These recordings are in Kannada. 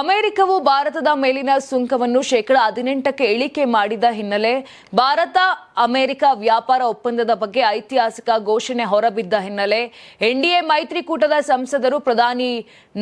ಅಮೆರಿಕವು ಭಾರತದ ಮೇಲಿನ ಸುಂಕವನ್ನು ಶೇಕಡ 18ಕ್ಕೆ ಇಳಿಕೆ ಮಾಡಿದ ಹಿನ್ನೆಲೆ ಭಾರತ ಅಮೆರಿಕ ವ್ಯಾಪಾರ ಒಪ್ಪಂದದ ಬಗ್ಗೆ ಐತಿಹಾಸಿಕ ಘೋಷಣೆ ಹೊರಬಿದ್ದ ಹಿನ್ನೆಲೆ ಎನ್ಡಿಎ ಮೈತ್ರಿಕೂಟದ ಸಂಸದರು ಪ್ರಧಾನಿ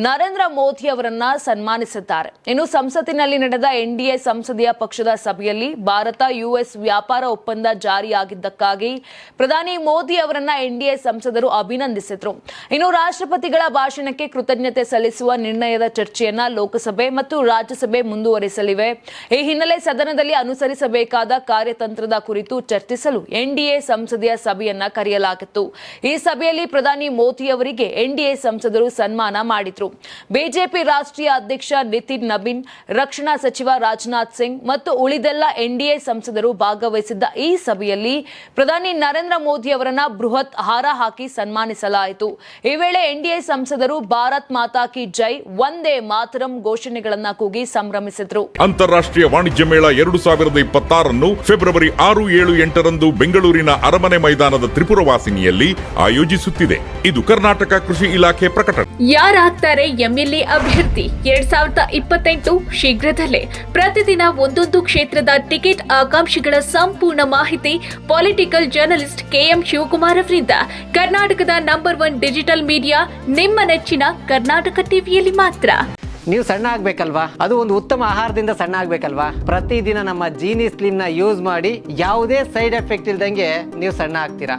ನರೇಂದ್ರ ಮೋದಿ ಅವರನ್ನ ಸನ್ಮಾನಿಸಿದ್ದಾರೆ. ಇನ್ನು ಸಂಸತ್ತಿನಲ್ಲಿ ನಡೆದ ಎನ್ಡಿಎ ಸಂಸದೀಯ ಪಕ್ಷದ ಸಭೆಯಲ್ಲಿ ಭಾರತ ಯುಎಸ್ ವ್ಯಾಪಾರ ಒಪ್ಪಂದ ಜಾರಿಯಾಗಿದ್ದಕ್ಕಾಗಿ ಪ್ರಧಾನಿ ಮೋದಿ ಅವರನ್ನ ಎನ್ಡಿಎ ಸಂಸದರು ಅಭಿನಂದಿಸಿದರು. ಇನ್ನು ರಾಷ್ಟ್ರಪತಿಗಳ ಭಾಷಣಕ್ಕೆ ಕೃತಜ್ಞತೆ ಸಲ್ಲಿಸುವ ನಿರ್ಣಯದ ಚರ್ಚೆಯನ್ನ ಲೋಕಸಭೆ ಮತ್ತು ರಾಜ್ಯಸಭೆ ಮುಂದುವರಿಸಲಿವೆ. ಈ ಹಿನ್ನೆಲೆ ಸದನದಲ್ಲಿ ಅನುಸರಿಸಬೇಕಾದ ಕಾರ್ಯತಂತ್ರದ ಕುರಿತು ಚರ್ಚಿಸಲು ಎನ್ಡಿಎ ಸಂಸದೀಯ ಸಭೆಯನ್ನ ಕರೆಯಲಾಗಿತ್ತು. ಈ ಸಭೆಯಲ್ಲಿ ಪ್ರಧಾನಿ ಮೋದಿ ಅವರಿಗೆ ಎನ್ಡಿಎ ಸಂಸದರು ಸನ್ಮಾನ ಮಾಡಿದ್ರು. ಬಿಜೆಪಿ ರಾಷ್ಟ್ರೀಯ ಅಧ್ಯಕ್ಷ ನಿತಿನ್ ನಬೀನ್, ರಕ್ಷಣಾ ಸಚಿವ ರಾಜನಾಥ್ ಸಿಂಗ್ ಮತ್ತು ಉಳಿದೆಲ್ಲ ಎನ್ಡಿಎ ಸಂಸದರು ಭಾಗವಹಿಸಿದ್ದ ಈ ಸಭೆಯಲ್ಲಿ ಪ್ರಧಾನಿ ನರೇಂದ್ರ ಮೋದಿ ಅವರನ್ನ ಬೃಹತ್ ಹಾರ ಹಾಕಿ ಸನ್ಮಾನಿಸಲಾಯಿತು. ಈ ವೇಳೆ ಎನ್ಡಿಎ ಸಂಸದರು ಭಾರತ್ ಮಾತಾ ಕಿ ಜೈ, ವಂದೇ ಮಾತರಂ ಘೋಷಣೆಗಳನ್ನ ಕೂಗಿ ಸಂಭ್ರಮಿಸಿದ್ರು. ಅಂತಾರಾಷ್ಟ್ರೀಯ ವಾಣಿಜ್ಯ ಮೇಳ 2026 ಫೆಬ್ರವರಿ 6, 7, 8ರಂದು ಬೆಂಗಳೂರಿನ ಅರಮನೆ ಮೈದಾನದ ತ್ರಿಪುರವಾಸಿನಿಯಲ್ಲಿ ಆಯೋಜಿಸುತ್ತಿದೆ. ಇದು ಕರ್ನಾಟಕ ಕೃಷಿ ಇಲಾಖೆ ಪ್ರಕಟಣೆ. ಯಾರಾಗ್ತಾರೆ ಎಂಎಲ್ಎ ಅಭ್ಯರ್ಥಿ 2028 ಶೀಘ್ರದಲ್ಲೇ. ಪ್ರತಿದಿನ ಒಂದೊಂದು ಕ್ಷೇತ್ರದ ಟಿಕೆಟ್ ಆಕಾಂಕ್ಷಿಗಳ ಸಂಪೂರ್ಣ ಮಾಹಿತಿ ಪೊಲಿಟಿಕಲ್ ಜರ್ನಲಿಸ್ಟ್ ಕೆಎಂ ಶಿವಕುಮಾರ್ ಅವರಿಂದ. ಕರ್ನಾಟಕದ ನಂಬರ್ 1 ಡಿಜಿಟಲ್ ಮೀಡಿಯಾ ನಿಮ್ಮ ನೆಚ್ಚಿನ ಕರ್ನಾಟಕ ಟಿವಿಯಲ್ಲಿ ಮಾತ್ರ. ನೀವು ಸಣ್ಣ ಆಗ್ಬೇಕಲ್ವಾ? ಅದು ಒಂದು ಉತ್ತಮ ಆಹಾರದಿಂದ ಸಣ್ಣ ಆಗ್ಬೇಕಲ್ವಾ? ಪ್ರತಿದಿನ ನಮ್ಮ ಜೀನಿ ಸ್ಲಿಮ್ ನ ಯೂಸ್ ಮಾಡಿ ಯಾವುದೇ ಸೈಡ್ ಎಫೆಕ್ಟ್ ಇಲ್ದಂಗೆ ನೀವು ಸಣ್ಣ ಆಗ್ತೀರಾ.